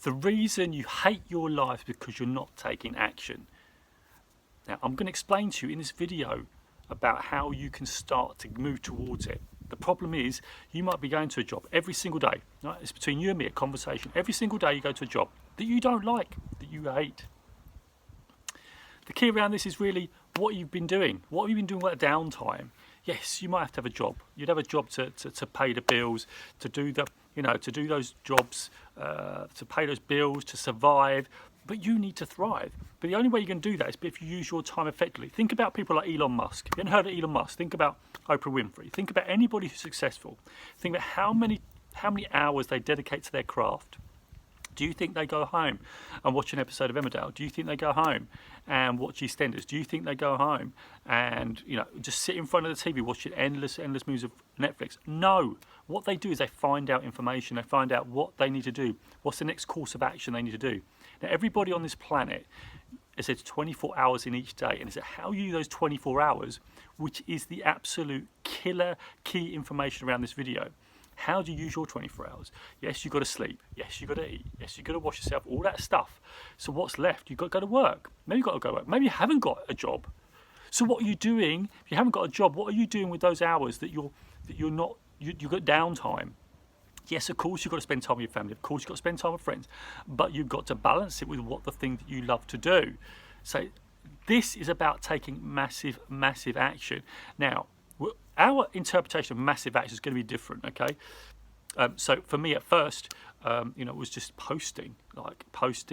The reason you hate your life is because you're not taking action. Now, I'm going to explain to you in this video about how you can start to move towards it. The problem is, you might be going to a job every single day. Right? It's between you and me, a conversation. Every single day you go to a job that you don't like, that you hate. The key around this is really what you've been doing. What have you been doing with downtime? Yes, you might have to have a job. You'd have a job to pay the bills, to do those jobs, to pay those bills, to survive. But you need to thrive. But the only way you can do that is if you use your time effectively. Think about people like Elon Musk. If you haven't heard of Elon Musk, think about Oprah Winfrey. Think about anybody who's successful. Think about how many hours they dedicate to their craft. Do you think they go home and watch an episode of Emmerdale? Do you think they go home and watch EastEnders? Do you think they go home and just sit in front of the TV watching endless movies of Netflix? No. What they do is they find out information. They find out what they need to do. What's the next course of action they need to do? Now, everybody on this planet, it says 24 hours in each day, and it's how you use those 24 hours, which is the absolute killer key information around this video. How do you use your 24 hours? Yes, you've got to sleep. Yes, you've got to eat. Yes, you've got to wash yourself, all that stuff. So what's left? You've got to go to work. Maybe you've got to go to work. Maybe you haven't got a job. So what are you doing? If you haven't got a job, what are you doing with those hours that you've got downtime? Yes, of course, you've got to spend time with your family. Of course, you've got to spend time with friends. But you've got to balance it with what the thing that you love to do. So this is about taking massive, massive action. Now, our interpretation of massive action is going to be different, okay? So for me at first, it was just posting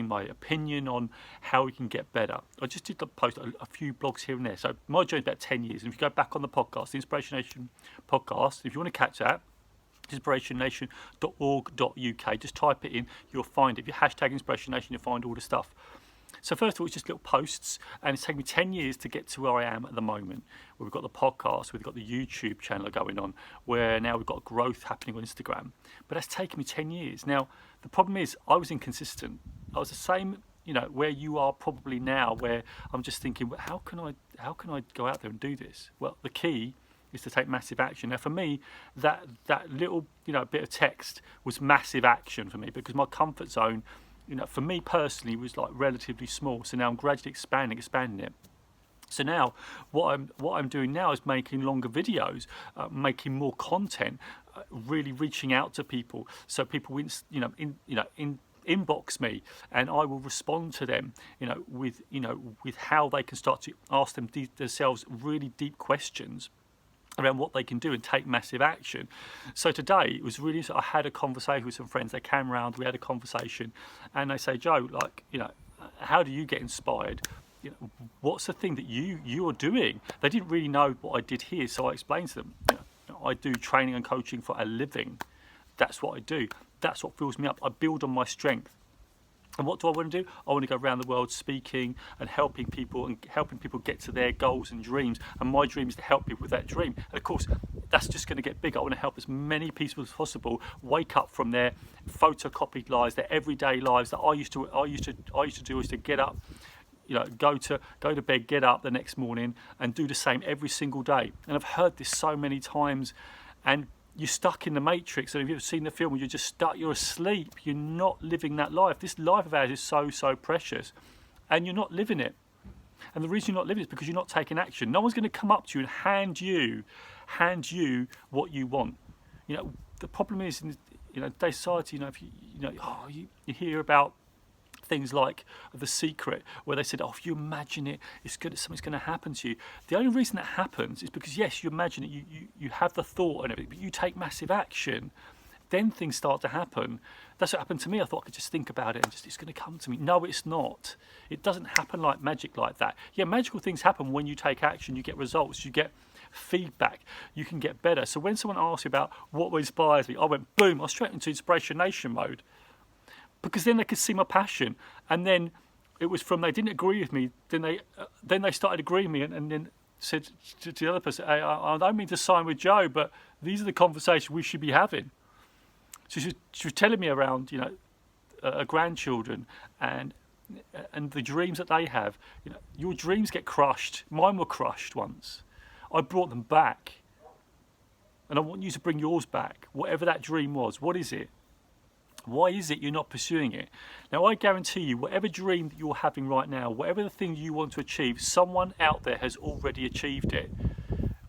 my opinion on how we can get better. I just did post a few blogs here and there. So my journey is about 10 years. And if you go back on the podcast, the InspirationNation podcast, if you want to catch that, InspirationNation.org.uk, just type it in, you'll find it. If you hashtag InspirationNation, you'll find all the stuff. So first of all, it's just little posts, and it's taken me 10 years to get to where I am at the moment. Where we've got the podcast, we've got the YouTube channel going on, where now we've got growth happening on Instagram. But that's taken me 10 years. Now, the problem is I was inconsistent. I was the same, where you are probably now, where I'm just thinking, well, how can I go out there and do this? Well, the key is to take massive action. Now, for me, that little, bit of text was massive action for me, because my comfort zone, for me personally, was like relatively small. So now I'm gradually expanding it. So now what I'm doing now is making longer videos, making more content, really reaching out to people. So people, inbox me, and I will respond to them, with how they can start to ask themselves really deep questions around what they can do and take massive action. So today it was really, I had a conversation with some friends. They came around, we had a conversation, and they say, Joe, how do you get inspired? What's the thing that you are doing? They didn't really know what I did here, so I explained to them, I do training and coaching for a living. That's what I do. That's what fills me up. I build on my strength. And what do I want to do? I want to go around the world speaking and helping people get to their goals and dreams. And my dream is to help people with that dream. And of course, that's just going to get bigger. I want to help as many people as possible wake up from their photocopied lives, their everyday lives that I used to do, is to get up, go to bed, get up the next morning and do the same every single day. And I've heard this so many times, and you're stuck in the matrix. And if you've seen the film, you're just stuck, you're asleep, you're not living that life. This life of ours is so, so precious, and you're not living it. And the reason you're not living it is because you're not taking action. No one's going to come up to you and hand you what you want. The problem is, in today's society, if you hear about things like The Secret, where they said, if you imagine it, something's going to happen to you. The only reason that happens is because, yes, you imagine it, you have the thought and everything, but you take massive action, then things start to happen. That's what happened to me. I thought I could just think about it and it's going to come to me. No, it's not. It doesn't happen like magic like that. Yeah, magical things happen when you take action. You get results, you get feedback, you can get better. So when someone asks you about what inspires me, I went, boom, I was straight into InspirationNation mode. Because then they could see my passion, and then it was from they didn't agree with me, then they started agreeing with me, and then said to the other person, hey, I don't mean to sign with Joe, but these are the conversations we should be having. So she was telling me around, grandchildren and the dreams that they have. Your dreams get crushed. Mine were crushed once. I brought them back, and I want you to bring yours back. Whatever that dream was, what is it? Why is it you're not pursuing it? Now, I guarantee you, whatever dream that you're having right now, whatever the thing you want to achieve, someone out there has already achieved it.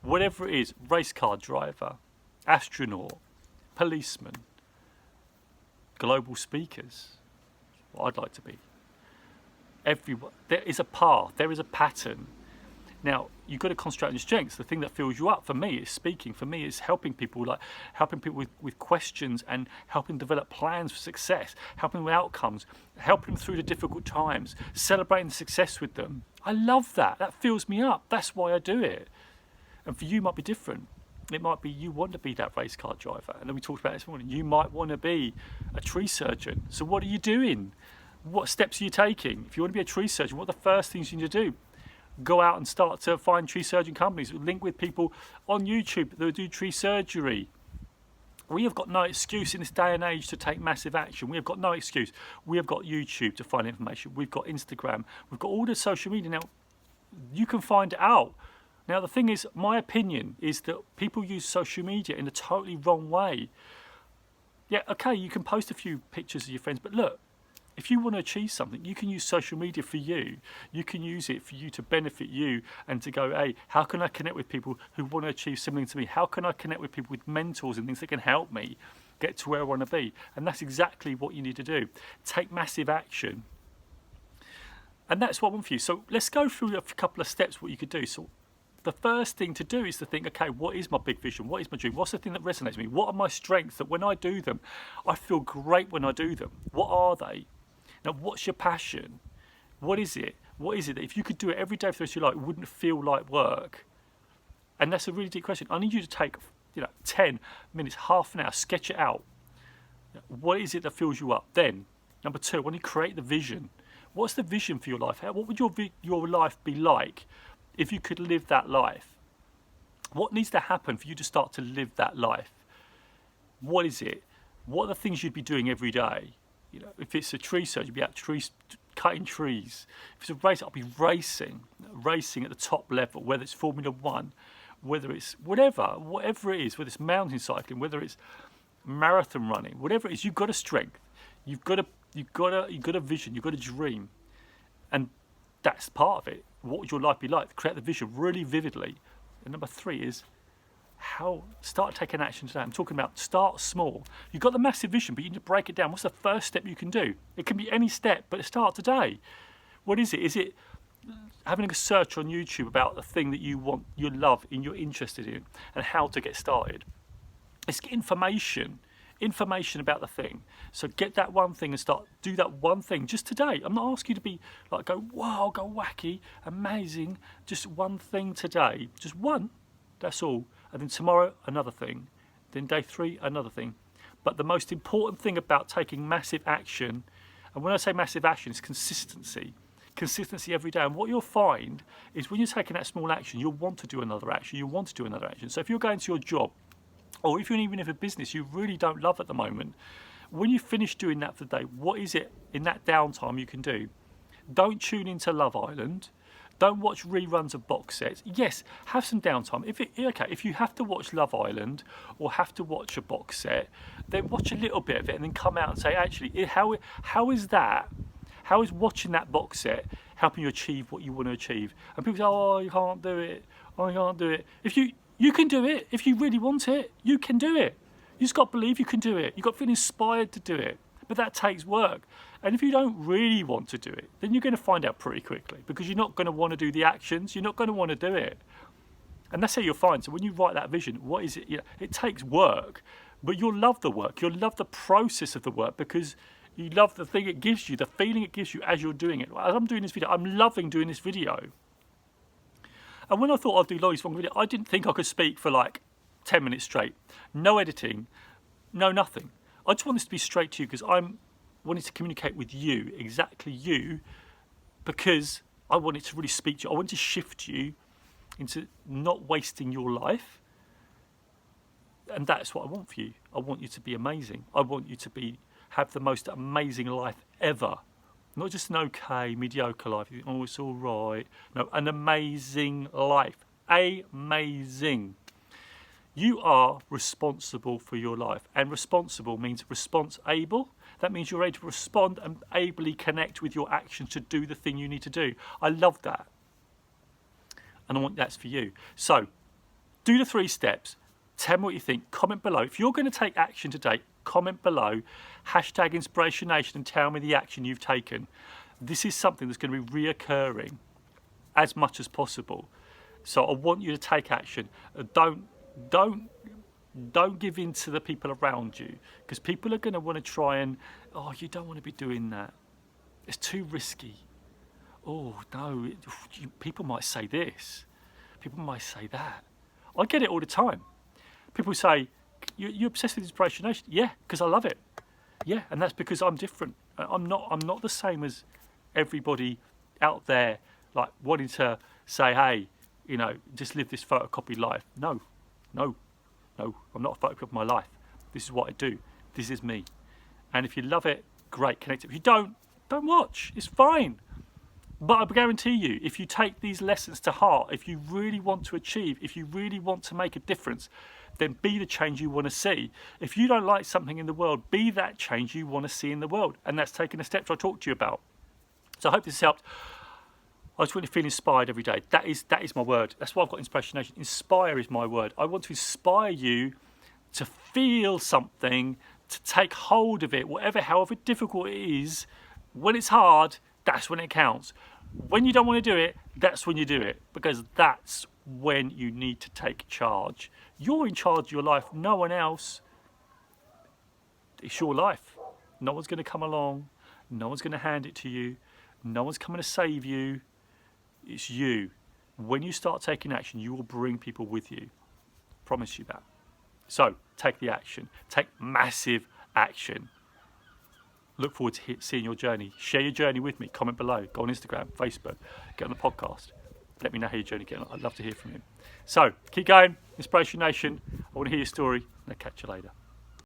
Whatever it is, race car driver, astronaut, policeman, global speakers, what I'd like to be. Everyone, there is a path, there is a pattern. Now, you've got to concentrate on your strengths. The thing that fills you up, for me, is speaking. For me, is helping people, with questions and helping develop plans for success, helping with outcomes, helping them through the difficult times, celebrating success with them. I love that. That fills me up. That's why I do it. And for you, it might be different. It might be you want to be that race car driver. And then we talked about this morning. You might want to be a tree surgeon. So what are you doing? What steps are you taking? If you want to be a tree surgeon, what are the first things you need to do? Go out and start to find tree surgeon companies. Link with people on YouTube that do tree surgery. We have got no excuse in this day and age to take massive action. We have got no excuse. We have got YouTube to find information. We've got Instagram. We've got all the social media. Now, you can find it out. Now, the thing is, my opinion is that people use social media in a totally wrong way. Yeah, okay, you can post a few pictures of your friends, but look, if you want to achieve something, you can use social media for you. You can use it for you to benefit you and to go, hey, how can I connect with people who want to achieve something to me? How can I connect with people with mentors and things that can help me get to where I want to be? And that's exactly what you need to do. Take massive action. And that's what I want for you. So let's go through a couple of steps what you could do. So the first thing to do is to think, okay, what is my big vision? What is my dream? What's the thing that resonates with me? What are my strengths that when I do them, I feel great when I do them? What are they? Now, what's your passion? What is it? What is it that if you could do it every day for the rest of your life, it wouldn't feel like work? And that's a really deep question. I need you to take 10 minutes, half an hour, sketch it out. What is it that fills you up? Then, number 2, when you create the vision, what's the vision for your life? What would your life be like if you could live that life? What needs to happen for you to start to live that life? What is it? What are the things you'd be doing every day? If it's a tree surgeon, you'd be out cutting trees. If it's a race, I'll be racing at the top level, whether it's Formula 1, whether it's whatever it is, whether it's mountain cycling, whether it's marathon running, whatever it is, you've got a strength. You've got a vision, you've got a dream. And that's part of it. What would your life be like? Create the vision really vividly. And number 3 is start taking action today. I'm talking about start small. You've got the massive vision, but you need to break it down. What's the first step you can do? It can be any step, but start today. What is it? Is it having a search on YouTube about the thing that you want, you love, and you're interested in, and how to get started? It's information about the thing. So get that one thing and do that one thing just today. I'm not asking you to be go wow, go wacky, amazing. Just one thing today, just one. That's all. And then tomorrow, another thing. Then day 3, another thing. But the most important thing about taking massive action, and when I say massive action, is consistency. Consistency every day. And what you'll find is when you're taking that small action, you'll want to do another action. You'll want to do another action. So if you're going to your job, or if you're even in a business you really don't love at the moment, when you finish doing that for the day, what is it in that downtime you can do? Don't tune into Love Island. Don't watch reruns of box sets. Yes, have some downtime. If you have to watch Love Island or have to watch a box set, then watch a little bit of it and then come out and say, actually, how is watching that box set helping you achieve what you want to achieve? And people say, oh, you can't do it. Oh, you can't do it. If you can do it. If you really want it, you can do it. You just got to believe you can do it. You've got to feel inspired to do it. But that takes work. And if you don't really want to do it, then you're going to find out pretty quickly, because you're not going to want to do the actions. You're not going to want to do it. And that's how you'll find. So when you write that vision, what is it? It takes work, but you'll love the work. You'll love the process of the work, because you love the thing it gives you, the feeling it gives you as you're doing it. As I'm doing this video, I'm loving doing this video. And when I thought I'd do Laurie's Wrong video, I didn't think I could speak for 10 minutes straight. No editing, no nothing. I just want this to be straight to you, because I'm wanting to communicate with you, exactly you, because I wanted to really speak to you. I want to shift you into not wasting your life. And that's what I want for you. I want you to be amazing. I want you to have the most amazing life ever. Not just an okay, mediocre life. You think, oh, it's all right. No, an amazing life. Amazing. You are responsible for your life. And responsible means response-able. That means you're able to respond and ably connect with your actions to do the thing you need to do. I love that. And I want that's for you. So do the 3 steps. Tell me what you think. Comment below. If you're going to take action today, comment below. #InspirationNation and tell me the action you've taken. This is something that's going to be reoccurring as much as possible. So I want you to take action. Don't give in to the people around you, because people are going to want to try and, oh, you don't want to be doing that. It's too risky. Oh, no, people might say this. People might say that. I get it all the time. People say, you're obsessed with InspirationNation? Yeah, because I love it. Yeah, and that's because I'm different. I'm not the same as everybody out there, like wanting to say, hey, just live this photocopied life. No, I'm not a photocopy of my life. This is what I do. This is me. And if you love it, great, connect it. If you don't watch. It's fine. But I guarantee you, if you take these lessons to heart, if you really want to achieve, if you really want to make a difference, then be the change you want to see. If you don't like something in the world, be that change you want to see in the world. And that's taking the steps I talked to you about. So I hope this helped. I just want you to feel inspired every day. That is my word. That's why I've got InspirationNation. Inspire is my word. I want to inspire you to feel something, to take hold of it, however difficult it is. When it's hard, that's when it counts. When you don't want to do it, that's when you do it, because that's when you need to take charge. You're in charge of your life, no one else. It's your life. No one's going to come along. No one's going to hand it to you. No one's coming to save you. It's you. When you start taking action, you will bring people with you. Promise you that. So take the action. Take massive action. Look forward to seeing your journey. Share your journey with me. Comment below. Go on Instagram, Facebook. Get on the podcast. Let me know how your journey gets on. I'd love to hear from you. So keep going. Inspiration Nation. I want to hear your story. And I'll catch you later.